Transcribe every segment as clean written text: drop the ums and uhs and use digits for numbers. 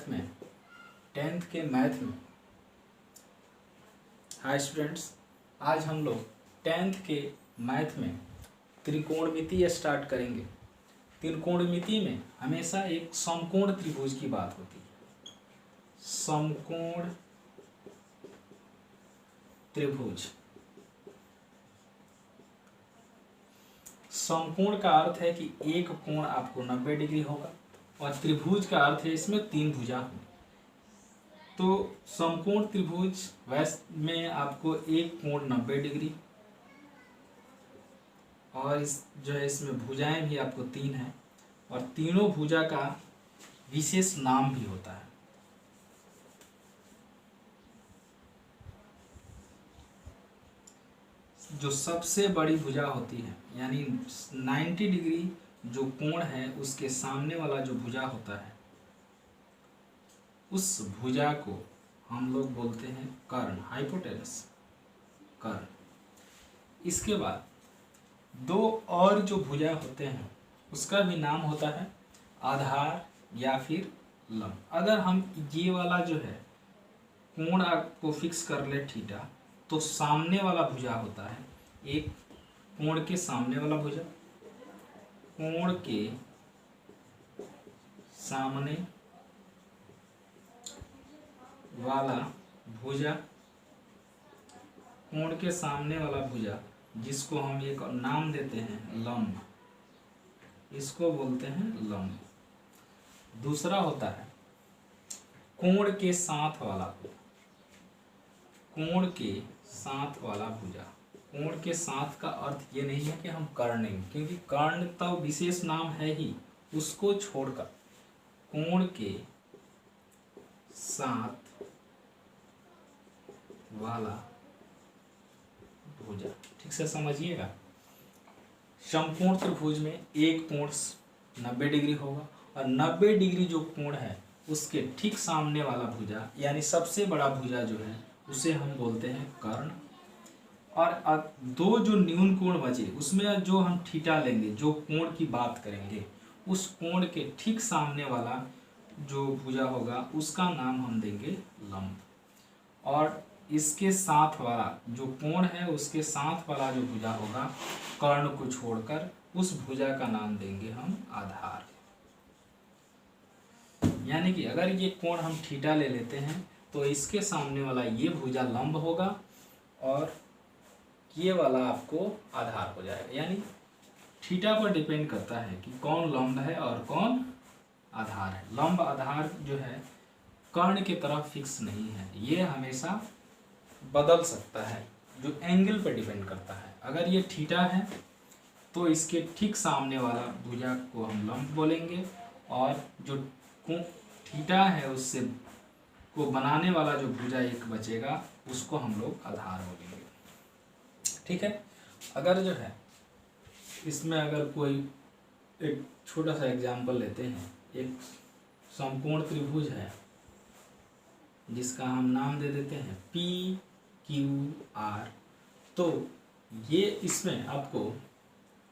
में, 10th के math में। हाय स्टूडेंट्स, आज हम लोग 10th के मैथ में त्रिकोणमिति स्टार्ट करेंगे। त्रिकोणमिति में हमेशा एक समकोण त्रिभुज की बात होती है। समकोण त्रिभुज, समकोण का अर्थ है कि एक कोण आपको 90 डिग्री होगा और त्रिभुज का अर्थ है इसमें 3 भुजा होंगी। तो समकोण त्रिभुज वैसे में आपको एक कोण 90 डिग्री और इस जो है इसमें भुजाएं भी आपको 3 हैं और तीनों भुजा का विशेष नाम भी होता है। जो सबसे बड़ी भुजा होती है यानी 90 डिग्री जो कोण है उसके सामने वाला जो भुजा होता है उस भुजा को हम लोग बोलते हैं कर्ण, हाइपोटेनस कर्ण। इसके बाद दो और जो भुजा होते हैं उसका भी नाम होता है आधार या फिर लंब। अगर हम ये वाला जो है कोण आपको फिक्स कर ले थीटा, तो सामने वाला भुजा होता है एक कोण के सामने वाला भुजा, कोण के सामने वाला भुजा, कोण के सामने वाला भुजा जिसको हम एक नाम देते हैं लंब, इसको बोलते हैं लंब। दूसरा होता है कोण के साथ वाला भुजा, कोण के साथ वाला भुजा। कोण के साथ का अर्थ ये नहीं है कि हम कर्ण नहीं, क्योंकि कर्ण तो विशेष नाम है ही, उसको छोड़कर कोण के साथ वाला भुजा, ठीक से समझिएगा। समकोण त्रिभुज में एक कोण 90 डिग्री होगा और 90 डिग्री जो कोण है उसके ठीक सामने वाला भुजा यानी सबसे बड़ा भुजा जो है उसे हम बोलते हैं कर्ण। और दो जो न्यून कोण बचे उसमें जो हम थीटा लेंगे, जो कोण की बात करेंगे, उस कोण के ठीक सामने वाला जो भुजा होगा उसका नाम हम देंगे लंब। और इसके साथ वाला जो कोण है उसके साथ वाला जो भुजा होगा कर्ण को छोड़कर उस भुजा का नाम देंगे हम आधार। यानी कि अगर ये कोण हम थीटा ले लेते हैं तो इसके सामने वाला ये भुजा लंब होगा और ये वाला आपको आधार हो जाएगा। यानी थीटा पर डिपेंड करता है कि कौन लंब है और कौन आधार है। लंब आधार जो है कर्ण की तरफ फिक्स नहीं है, ये हमेशा बदल सकता है, जो एंगल पर डिपेंड करता है। अगर ये थीटा है तो इसके ठीक सामने वाला भुजा को हम लंब बोलेंगे और जो थीटा है उससे को बनाने वाला जो भुजा एक बचेगा उसको हम लोग आधार बोलेंगे। ठीक है। अगर जो है इसमें अगर कोई एक छोटा सा एग्जाम्पल लेते हैं, एक समकोण त्रिभुज है जिसका हम नाम दे देते हैं PQR। तो ये इसमें आपको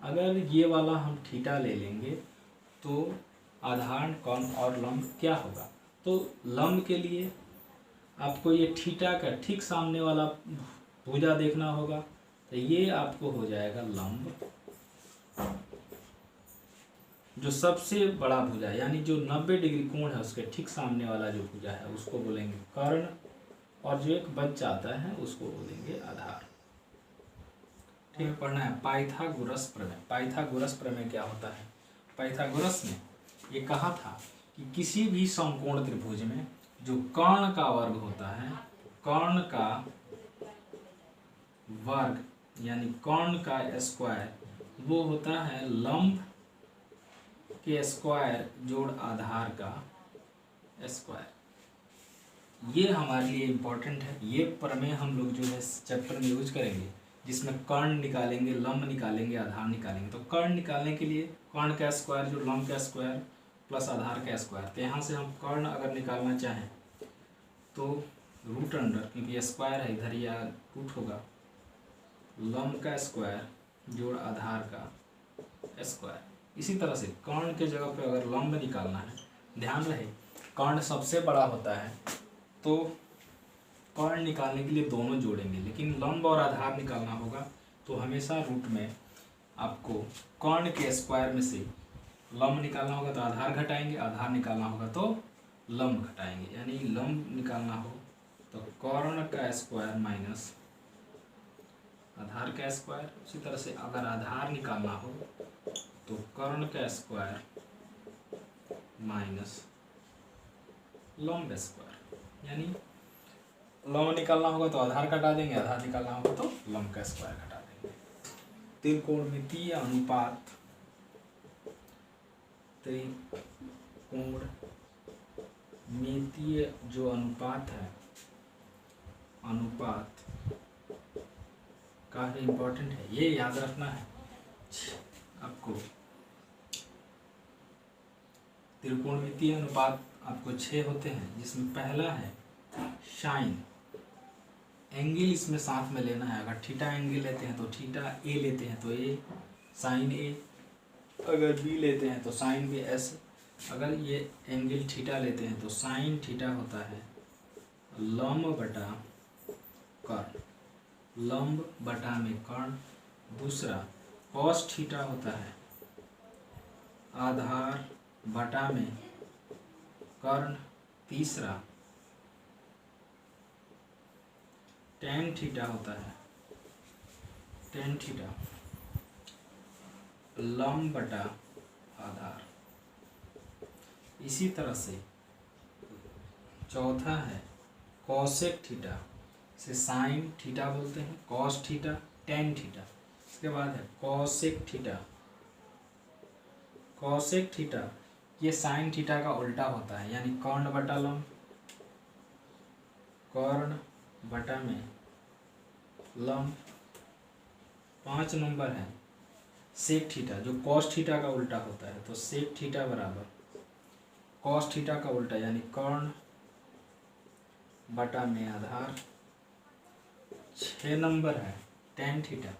अगर ये वाला हम थीटा ले लेंगे तो आधार कर्ण और लंब क्या होगा। तो लंब के लिए आपको ये थीटा का ठीक सामने वाला भुजा देखना होगा, तो ये आपको हो जाएगा लंब। जो सबसे बड़ा भुजा यानी जो 90 डिग्री कोण है उसके ठीक सामने वाला जो भुजा है उसको बोलेंगे कर्ण और जो एक बच जाता है उसको बोलेंगे आधार। ठीक है। पढ़ना है पाइथागोरस प्रमेय। पाइथागोरस प्रमेय क्या होता है? पाइथागोरस ने ये कहा था कि किसी भी समकोण त्रिभुज में जो कर्ण का वर्ग होता है, कर्ण का वर्ग यानी कर्ण का स्क्वायर, वो होता है लंब के स्क्वायर जोड़ आधार का स्क्वायर। ये हमारे लिए इम्पोर्टेंट है। ये प्रमेय हम लोग जो है चैप्टर में यूज करेंगे, जिसमें कर्ण निकालेंगे, लंब निकालेंगे, आधार निकालेंगे। तो कर्ण निकालने के लिए कर्ण का स्क्वायर जो लंब का स्क्वायर प्लस आधार का स्क्वायर, तो यहाँ से हम कर्ण अगर निकालना चाहें तो रूट अंडर, क्योंकि स्क्वायर है इधर या रूट होगा, लंब का स्क्वायर जोड़ आधार का स्क्वायर। इसी तरह से कर्ण के जगह पे अगर लंब निकालना है, ध्यान रहे कर्ण सबसे बड़ा होता है तो कर्ण निकालने के लिए दोनों जोड़ेंगे, लेकिन लंब और आधार निकालना होगा तो हमेशा रूट में आपको कर्ण के स्क्वायर में से लंब निकालना होगा तो आधार घटाएंगे, आधार निकालना होगा तो लंब घटाएंगे। यानी लंब निकालना हो तो कर्ण का स्क्वायर माइनस आधार का स्क्वायर। उसी तरह से अगर आधार निकालना हो तो कर्ण का स्क्वायर माइनस लंब स्क्वायर। यानी लंब निकालना होगा तो आधार घटा देंगे, आधार निकालना होगा तो लंब का स्क्वायर घटा देंगे। त्रिकोणमितीय अनुपात, त्रिकोणमितीय जो अनुपात है, अनुपात काफी इम्पोर्टेंट है, ये याद रखना है आपको। त्रिकोणमितीय अनुपात आपको 6 होते हैं, जिसमें पहला है साइन। एंगल इसमें साथ में लेना है। अगर थीटा एंगल लेते हैं तो थीटा ए लेते हैं तो ए साइन ए, अगर बी लेते हैं तो साइन बी, ऐसे। अगर ये एंगल थीटा लेते हैं तो साइन थीटा होता है लंब बटा कर्ण, लंब बटा में कर्ण। दूसरा कॉस थीटा होता है आधार बटा में कर्ण। तीसरा टेन थीटा होता है, टेन थीटा लंब बटा आधार। इसी तरह से चौथा है कॉसेक थीटा, से साइन थीटा बोलते हैं, कॉस थीटा, टेन थीटा। इसके बाद है कॉसेक थीटा, कॉसेक थीटा ये साइन थीटा का उल्टा होता है, यानी कर्ण बटा लंब, कर्ण बटा में लंब। 5 नंबर है सेक थीटा, जो कॉस थीटा का उल्टा होता है, तो सेक थीटा बराबर कॉस थीटा का उल्टा यानी कर्ण बटा में आधार। 6 नंबर है टेन थीटा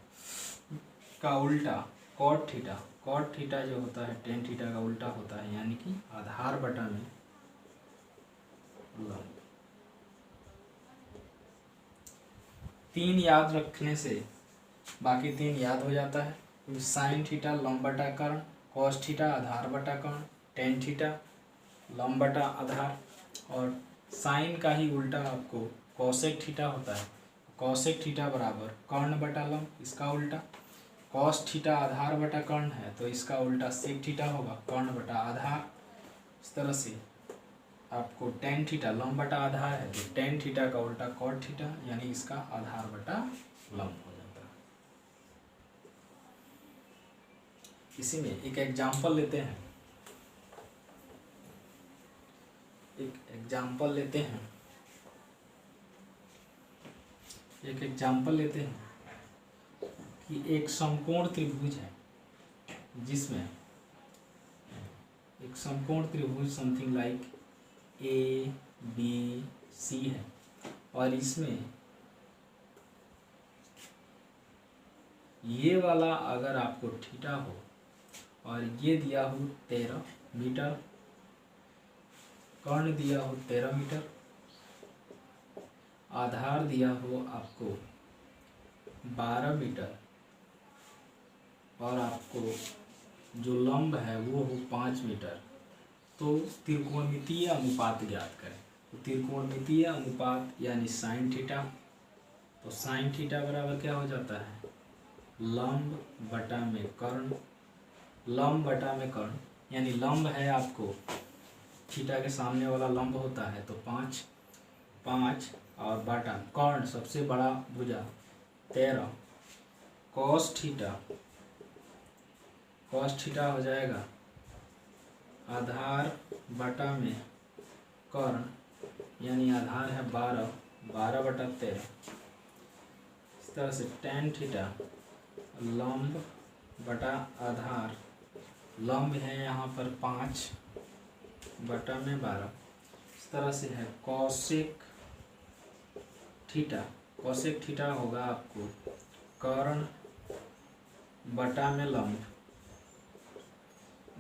का उल्टा कॉट थीटा, कॉट थीटा जो होता है टेन थीटा का उल्टा होता है, यानी कि आधार बटा में लंब। 3 याद रखने से बाकी 3 याद हो जाता है। साइन थीटा लंब बटा कर्ण, कॉस थीटा आधार बटा कर्ण, टेन थीटा लंब बटा आधार, और साइन का ही उल्टा आपको कॉसेक थीटा होता है, कॉसेक थीटा बराबर कर्ण बटा लंब, इसका उल्टा। कॉस थीटा आधार बटा कर्ण है तो इसका उल्टा सेक थीटा होगा कर्ण बटा आधार। इस तरह से आपको टेन थीटा लंब बटा आधार है तो टेन थीटा का उल्टा कॉट थीटा, यानी इसका आधार बटा लंब हो जाता है। इसी में एक एग्जाम्पल लेते हैं, एक एग्जाम्पल लेते हैं कि एक समकोण त्रिभुज है, जिसमें एक समकोण त्रिभुज something like A B C है, और इसमें ये वाला अगर आपको थीटा हो और ये दिया हो 13 मीटर, कर्ण दिया हो 13 मीटर, आधार दिया हो आपको 12 मीटर, और आपको जो लंब है वो हो 5 मीटर, तो त्रिकोणमितीय अनुपात ज्ञात करें। तो त्रिकोणमितीय अनुपात यानी साइन थीटा, तो साइन थीटा बराबर क्या हो जाता है लंब बटा में कर्ण, लंब बटा में कर्ण, यानी लंब है आपको थीटा के सामने वाला लंब होता है तो 5 और बटा कर्ण सबसे बड़ा भुजा 13, कॉस थीटा हो जाएगा आधार बटा में कर्ण, यानी आधार है 12 बटा 13। इस तरह से टेन थीटा लंब बटा आधार, लंब है यहाँ पर 5 बटा में 12। इस तरह से है कॉसेक थीटा होगा आपको कर्ण बटा में लंब,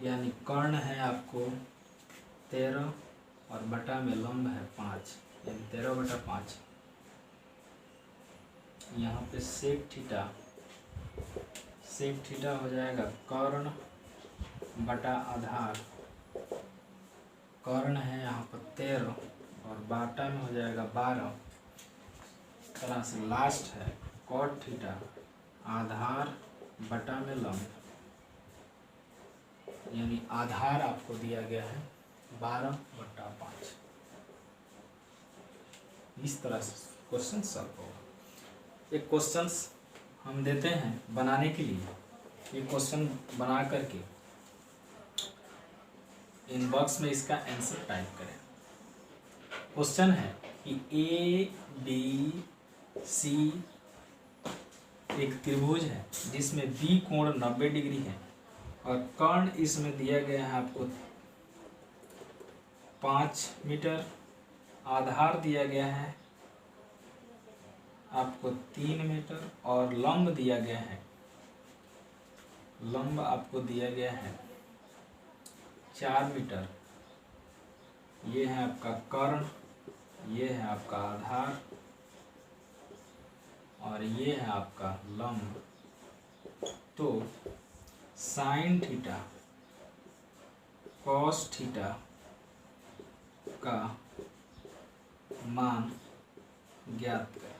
यानी कर्ण है आपको 13 और बटा में लंब है 5, यानी 13/5। यहाँ पे सेक थीटा हो जाएगा कर्ण बटा आधार। कर्ण है यहाँ पर 13 और बाटा में हो जाएगा 12। तरह से लास्ट है कॉट थीटा आधार बटा में लंब, यानी आधार आपको दिया गया है 12/5। इस तरह से क्वेश्चन सॉल्व होगा। एक क्वेश्चन हम देते हैं बनाने के लिए, ये क्वेश्चन बना करके इनबॉक्स में इसका आंसर टाइप करें। क्वेश्चन है कि ABC एक त्रिभुज है जिसमें B कोण 90 डिग्री है और कर्ण इसमें दिया गया है आपको 5 मीटर, आधार दिया गया है आपको 3 मीटर और लंब दिया गया है, लंब आपको दिया गया है 4 मीटर। ये है आपका कर्ण, ये है आपका आधार और ये है आपका लंब। तो साइन थीटा कॉस थीटा का मान ज्ञात करें।